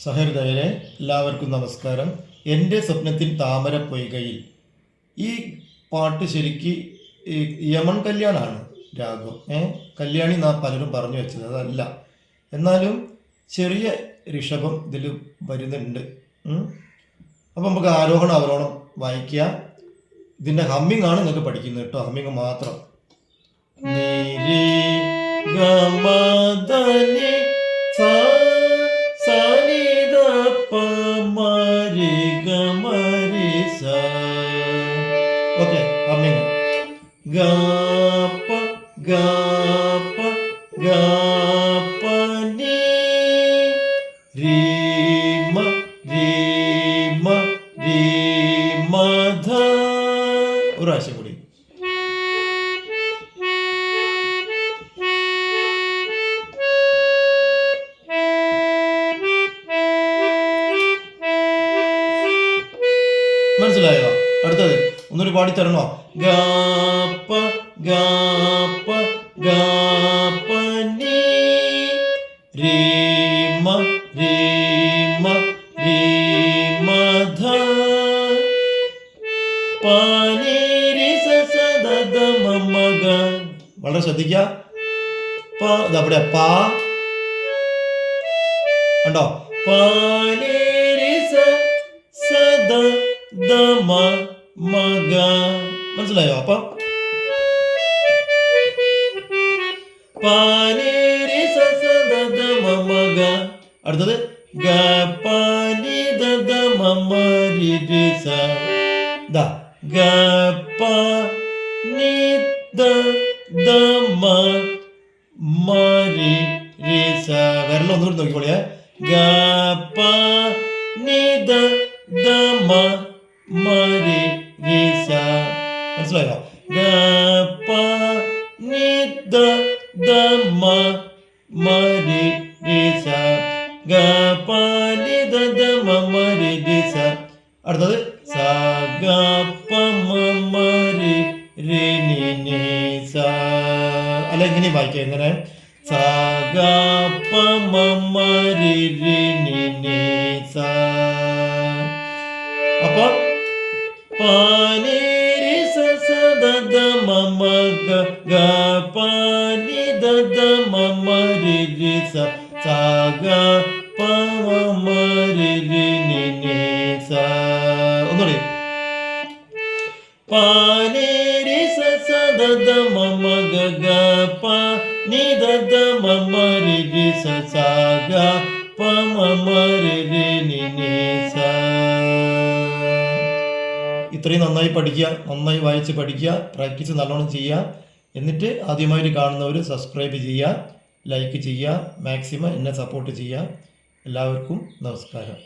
സഹൃദയരെ എല്ലാവർക്കും നമസ്കാരം. എൻ്റെ സ്വപ്നത്തിൽ താമര പൊയ്കയിൽ. ഈ പാട്ട് ശരിക്ക് യമൺ കല്യാണാണ് രാഗം. കല്യാണി നാ പലരും പറഞ്ഞു വെച്ചത് അതല്ല. എന്നാലും ചെറിയ ഋഷഭം ഇതിൽ വരുന്നുണ്ട്. അപ്പം നമുക്ക് ആരോഹണം അവരോഹണം വായിക്കുക. ഇതിൻ്റെ ഹമ്മിങ് ആണ് നിങ്ങൾക്ക് പഠിക്കുന്നത് കേട്ടോ. ഹമ്മിങ് മാത്രം. നീരി ഗമദനി സാ ഓക്കെ. ഹമ്മിങ് ഗപ്പ ഗപ്പ ഗപ്പ നീ രീമ രീമ രീമ ധ. ഒരു പ്രാവശ്യം കൂടി. മനസ്സിലായോ? അടുത്തത് ഒന്നൊരു പാടിത്തരണോ? ഗപ്പ ഗപ്പ ഗപ്പ നീ രീമ രീമ രീമ ധ പനീരി സദ മമ ഗ. വളരെ ശ്രദ്ധിക്കുക. അവിടെ പാ കണ്ടോ? പനീരി സദ ദമ മഗ. മനസ്സിലായോ? അപ്പൊ പാനേരി സദ മഗ. അടുത്തത് ഗപനി ദ മരി സ ദ ഗപനി ദ മരി സ. വരല്ലോ ഒന്നുകൂടി നോക്കിക്കോളിയേ. ഗപനി ദ മരി സ. മനസ്സിലായോ? ഗപ നി ദ മരി സ ഗപ നി ദ മരി സ. അടുത്തത് സ ഗപ മരി നി സ. അല്ല ഇങ്ങനെ വായിക്കാം. എങ്ങനെ? സ ഗപ മരി നി സ. അപ്പൊ പനീരി സദ മമ ഗ പനി ദ മരി സ സ ഗ പ മരി നി സ. ഒന്നുകൂടി. പനീരി സദ മമ ഗ പനി ദ മരി സ സ ഗ പ മരി നി സ. ഇത്രയും നന്നായി പഠിക്കുക, നന്നായി വായിച്ച് പഠിക്കുക, പ്രാക്ടീസ് നല്ലോണം ചെയ്യുക. എന്നിട്ട് ആദ്യമായിട്ട് കാണുന്നവർ സബ്സ്ക്രൈബ് ചെയ്യുക, ലൈക്ക് ചെയ്യുക, മാക്സിമം എന്നെ സപ്പോർട്ട് ചെയ്യുക. എല്ലാവർക്കും നമസ്കാരം.